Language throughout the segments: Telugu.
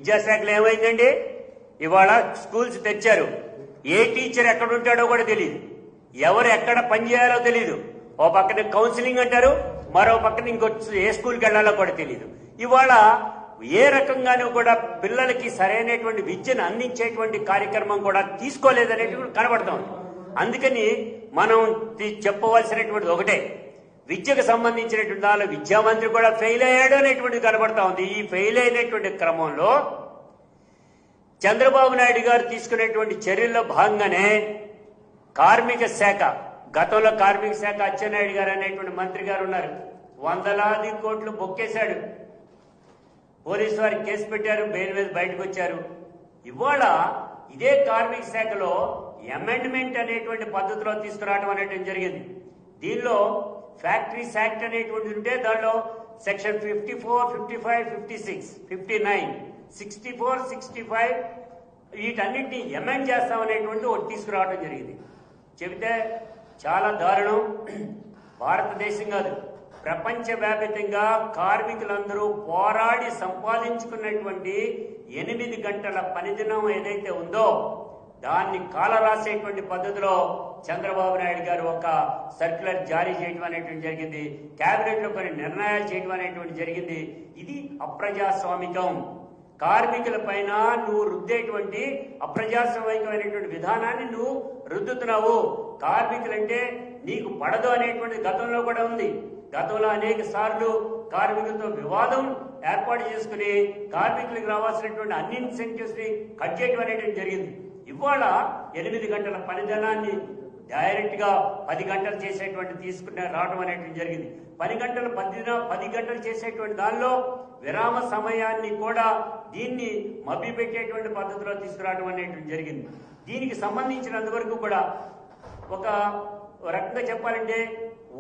విద్యాశాఖలో ఏమైందండి? ఇవాళ స్కూల్స్ తెచ్చారు. ఏ టీచర్ ఎక్కడ ఉంటాడో కూడా తెలియదు, ఎవరు ఎక్కడ పనిచేయాలో తెలియదు. ఓ పక్కన కౌన్సిలింగ్ అంటారు, మరో పక్కన ఇంకో ఏ స్కూల్కి వెళ్లాలో కూడా తెలియదు. ఇవాళ ఏ రకంగానూ కూడా పిల్లలకి సరైనటువంటి విద్యను అందించేటువంటి కార్యక్రమం కూడా తీసుకోలేదనేటువంటి కనబడతా ఉంది. అందుకని మనం చెప్పవలసినటువంటిది ఒకటే, విద్యకు సంబంధించినటువంటి దానిలో విద్యామంత్రి కూడా ఫెయిల్ అయ్యాడు అనేటువంటిది కనబడతా ఉంది. ఈ ఫెయిల్ అయినటువంటి క్రమంలో చంద్రబాబు నాయుడు గారు తీసుకునేటువంటి చర్యల్లో భాగంగానే కార్మిక శాఖ, గతంలో కార్మిక శాఖ అచ్చెన్నాయుడు గారు అనేటువంటి మంత్రి గారు ఉన్నారు, వందలాది కోట్లు బొక్కేశాడు. పోలీసు వారికి కేసు పెట్టారు, బెయిల్ మీద బయటకు వచ్చారు. ఇవాళ ఇదే కార్మిక శాఖలో అమెండ్మెంట్ అనేటువంటి పద్ధతిలో తీసుకురావడం అనేటువంటి జరిగింది. దీనిలో ఫ్యాక్టరీస్ యాక్ట్ అనేటువంటిది ఉంటే దానిలో సెక్షన్ 54, 55, 56, 59, 64, 65 వీటన్నిటిని అమెండ్ చేస్తామనేటువంటి ఒకటి తీసుకురావడం జరిగింది. చెబితే చాలా దారుణం. భారతదేశం కాదు, ప్రపంచవ్యాప్తంగా కార్మికులందరూ పోరాడి సంపాదించుకున్నటువంటి 8 గంటల పనిదినం ఏదైతే ఉందో దాన్ని కాలరాసేటువంటి పద్ధతిలో చంద్రబాబు నాయుడు గారు ఒక సర్క్యులర్ జారీ చేయడం అనేటువంటి జరిగింది. కేబినెట్ లో కొన్ని నిర్ణయాలు చేయడం అనేటువంటి జరిగింది. ఇది అప్రజాస్వామికం. కార్మికుల పైన నువ్వు రుద్దేటువంటి అప్రజాస్వామికమైనటువంటి విధానాన్ని నువ్వు రుద్దుతున్నావు. కార్మికులంటే నీకు పడదు అనేటువంటి గతంలో కూడా ఉంది. గతంలో అనేక సార్లు కార్మికులతో వివాదం ఏర్పాటు చేసుకుని కార్మికులకు రావాల్సినటువంటి అన్ని ఇన్సెంటివ్స్ ని కట్ చేయడం అనేటువంటి జరిగింది. ఇవాళ 8 గంటల పనిదినాన్ని డైరెక్ట్ గా 10 గంటలు చేసేటువంటి తీసుకుని రావడం అనేటువంటి జరిగింది. 10 గంటలు చేసేటువంటి దానిలో విరామ సమయాన్ని కూడా దీన్ని మభ్యపెట్టేటువంటి పద్ధతిలో తీసుకురావడం అనేటువంటి జరిగింది. దీనికి సంబంధించినంతవరకు కూడా ఒక రకంగా చెప్పాలంటే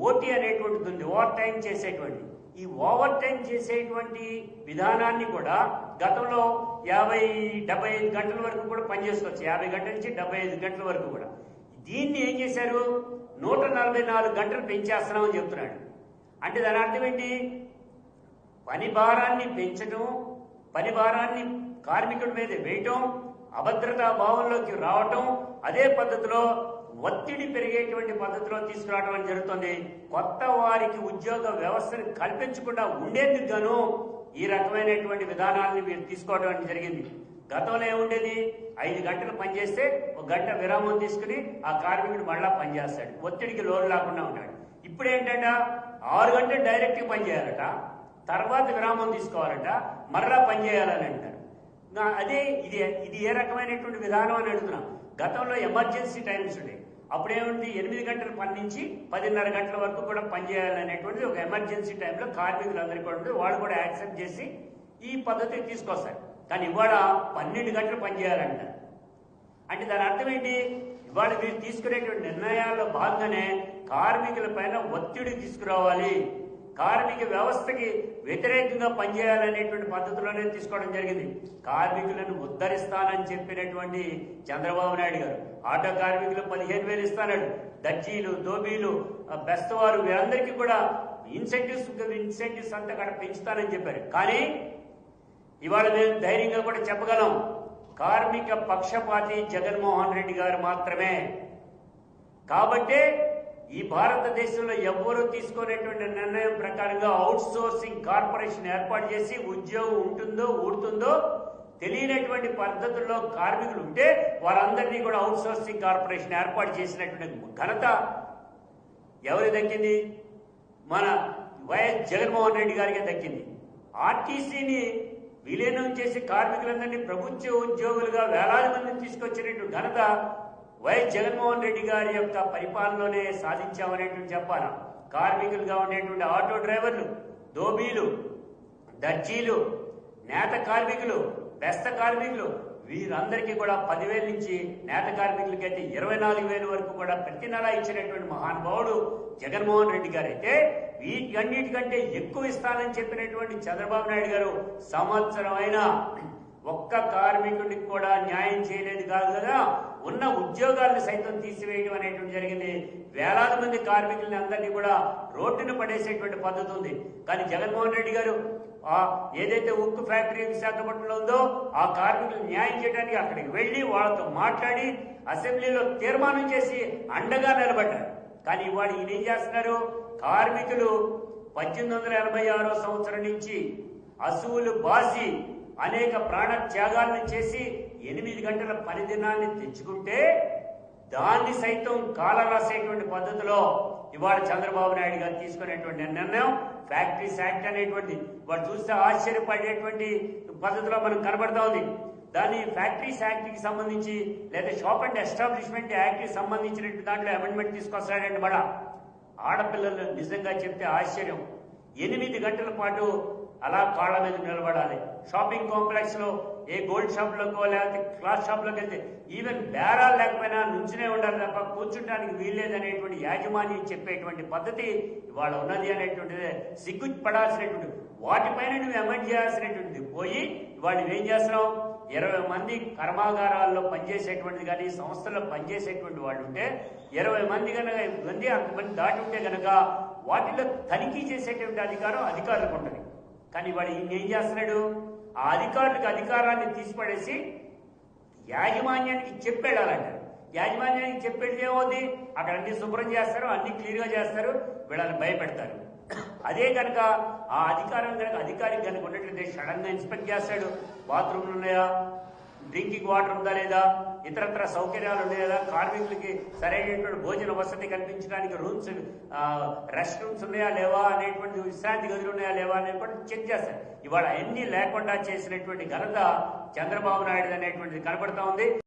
ఓటీ అనేటువంటిది ఉంది, ఓవర్ టైం చేసేటువంటి. ఈ ఓవర్ టైం చేసేటువంటి విధానాన్ని కూడా గతంలో 50-75 గంటల వరకు కూడా పనిచేసుకోవచ్చు. 50 గంటల నుంచి 75 గంటల వరకు కూడా. దీన్ని ఏం చేశారు, 144 గంటలు పెంచేస్తున్నామని చెప్తున్నాడు. అంటే దాని అర్థం ఏంటి? పని భారాన్ని పెంచడం, పని భారాన్ని కార్మికుడి మీద వేయటం, అభద్రతా భావంలోకి రావటం, అదే పద్ధతిలో ఒత్తిడి పెరిగేటువంటి పద్ధతిలో తీసుకురావడం అని జరుగుతుంది. కొత్త వారికి ఉద్యోగ వ్యవస్థను కల్పించకుండా ఉండేందుకు గాను ఈ రకమైనటువంటి విధానాలను మీరు తీసుకోవడం జరిగింది. గతంలో ఏముండేది, 5 గంటలు పనిచేస్తే 1 గంట విరామం తీసుకుని ఆ కార్మికుడు మళ్ళా పనిచేస్తాడు, ఒత్తిడికి లోను లేకుండా ఉంటాడు. ఇప్పుడు ఏంటంటే 6 గంటలు డైరెక్ట్ పనిచేయాలట, తర్వాత విరామం తీసుకోవాలట, మరలా పనిచేయాలని అంటారు. అదే ఇది ఏ రకమైనటువంటి విధానం అని అడుగుతున్నాం. గతంలో ఎమర్జెన్సీ టైమ్స్ ఉండే, అప్పుడేముంది 8 గంటల పని నుంచి 10:30 గంటల వరకు కూడా పనిచేయాలనేటువంటిది ఒక ఎమర్జెన్సీ టైంలో కార్మికులందరికీ కూడా ఉంటుంది. వాళ్ళు కూడా యాక్సెప్ట్ చేసి ఈ పద్ధతిని తీసుకొస్తారు. కానీ ఇవాళ 12 గంటలు పనిచేయాలంట. అంటే దాని అర్థం ఏంటి? ఇవాళ మీరు తీసుకునేటువంటి నిర్ణయాల్లో భాగంగానే కార్మికుల పైన ఒత్తిడి తీసుకురావాలి, కార్మిక వ్యవస్థకి వ్యతిరేకంగా పనిచేయాలనేటువంటి పద్ధతిలోనే తీసుకోవడం జరిగింది. కార్మికులను ఉద్ధరిస్తానని చెప్పినటువంటి చంద్రబాబు నాయుడు గారు ఆటో కార్మికులు 15,000 ఇస్తానడు, దర్జీలు, దోబీలు, బెస్తవారు వీరందరికీ కూడా ఇన్సెంటివ్స్ అంతా కూడా పెంచుతానని చెప్పారు. కానీ ఇవాళ మేము ధైర్యంగా కూడా చెప్పగలం, కార్మిక పక్షపాతి జగన్మోహన్ రెడ్డి గారు మాత్రమే. కాబట్టే ఈ భారతదేశంలో ఎవ్వరూ తీసుకునేటువంటి నిర్ణయం ప్రకారంగా అవుట్ సోర్సింగ్ కార్పొరేషన్ ఏర్పాటు చేసి ఉద్యోగం ఉంటుందో ఊడుతుందో తెలియనటువంటి పద్ధతుల్లో కార్మికులు ఉంటే వారందరినీ కూడా అవుట్ సోర్సింగ్ కార్పొరేషన్ ఏర్పాటు చేసినటువంటి ఘనత ఎవరికి దక్కింది? మన వైఎస్ జగన్మోహన్ రెడ్డి గారికి దక్కింది. ఆర్టీసీని విలీనం చేసి కార్మికులందరినీ ప్రభుత్వ ఉద్యోగులుగా వేలాది మందిని తీసుకొచ్చినటువంటి ఘనత వైఎస్ జగన్మోహన్ రెడ్డి గారి యొక్క పరిపాలనలోనే సాధించామనేటువంటి చెప్పాలి. కార్మికులుగా ఉండేటువంటి ఆటో డ్రైవర్లు, దోబీలు, దర్జీలు, నేత కార్మికులు, బెస్త కార్మికులు వీరందరికీ కూడా 10,000 నుంచి నేత కార్మికులకైతే 24,000 వరకు కూడా ప్రతి నెల ఇచ్చినటువంటి మహానుభావుడు జగన్మోహన్ రెడ్డి గారు అయితే వీటన్నిటికంటే ఎక్కువ ఇస్తానని చెప్పినటువంటి చంద్రబాబు నాయుడు గారు సంవత్సరం అయినా ఒక్క కార్మికుడికి కూడా న్యాయం చేయలేదు కాదు కదా, ఉన్న ఉద్యోగాలను సైతం తీసివేయడం అనేటువంటి జరిగింది. వేలాది మంది కార్మికులని అందరినీ కూడా రోడ్డును పడేసేటువంటి పద్ధతి ఉంది. కానీ జగన్మోహన్ రెడ్డి గారు ఏదైతే ఉక్కు ఫ్యాక్టరీ విశాఖపట్నంలో ఉందో ఆ కార్మికులు న్యాయం చేయడానికి అక్కడికి వెళ్లి వాళ్ళతో మాట్లాడి అసెంబ్లీలో తీర్మానం చేసి అండగా నిలబడ్డారు. కానీ ఇవాళ ఈయన ఏం చేస్తున్నారు? కార్మికులు 1886 సంవత్సరం నుంచి అసువులు బాసి అనేక ప్రాణ త్యాగాలను చేసి 8 గంటల పని దినాన్ని తెచ్చుకుంటే దాన్ని సైతం కాలరాసేటువంటి పద్ధతిలో ఇవాళ చంద్రబాబు నాయుడు గారు తీసుకునేటువంటి నిర్ణయం ఫ్యాక్టరీస్ యాక్ట్ అనేటువంటి వాడు చూస్తే ఆశ్చర్యపడేటువంటి పద్ధతిలో మనం కనబడతా ఉంది. దాని ఫ్యాక్టరీస్ యాక్ట్ కి సంబంధించి లేదా షాప్ అండ్ ఎస్టాబ్లిష్మెంట్ యాక్ట్ కి సంబంధించినటువంటి దాంట్లో అమెండ్మెంట్ తీసుకొస్తాడండి. మన ఆడపిల్లలు నిజంగా చెప్తే ఆశ్చర్యం. 8 గంటల పాటు అలా కాళ్ళ మీద నిలబడాలి. షాపింగ్ కాంప్లెక్స్ లో ఏ గోల్డ్ షాప్ లోకో లేకపోతే క్లాత్ షాప్ లోకి వెళ్తే ఈవెన్ బేరాలు లేకపోయినా నుంచునే ఉండాలి తప్ప కూర్చుంటానికి వీల్లేదనేటువంటి యాజమాన్యం చెప్పేటువంటి పద్ధతి ఇవాళ ఉన్నది అనేటువంటిది సిగ్గుపడాల్సినటువంటి వాటిపైన నువ్వు అమెండ్ చేయాల్సినటువంటిది పోయి ఇవాళ నువ్వేం చేస్తున్నావు? 20 మంది కర్మాగారాల్లో పనిచేసేటువంటిది కానీ సంస్థల్లో పనిచేసేటువంటి వాళ్ళు ఉంటే 20 మంది కనుక అంతమంది దాటి ఉంటే కనుక వాటిలో తనిఖీ చేసేటువంటి అధికారం అధికారులకు ఉంటుంది. కానీ వాడు ఈయన ఏం చేస్తున్నాడు? ఆ అధికారులకు అధికారాన్ని తీసిపడేసి యాజమాన్యానికి చెప్పేడాలంటారు. యాజమాన్యానికి చెప్పేది ఏమవుతుంది? అక్కడ అన్ని శుభ్రం చేస్తారు, అన్ని క్లియర్ గా చేస్తారు, వీళ్ళని భయపెడతారు. అదే కనుక ఆ అధికారం కనుక అధికారికి కనుక ఉన్నట్లయితే సడన్ గా ఇన్స్పెక్ట్ చేస్తాడు. బాత్రూమ్లు ఉన్నాయా, డ్రింకింగ్ వాటర్ ఉందా లేదా, ఇతరత్ర సౌకర్యాలు ఉన్నాయా లేదా, కార్మికులకి సరైనటువంటి భోజన వసతి కల్పించడానికి రూమ్స్ రెస్ట్ రూమ్స్ ఉన్నాయా లేవా అనేటువంటి విశ్రాంతి గదులు ఉన్నాయా లేవా అనేటువంటి చెక్ చేస్తారు. ఇవాళ అన్ని లేకుండా చేసినటువంటి ఘనత చంద్రబాబు నాయుడు అనేటువంటిది కనబడతా ఉంది.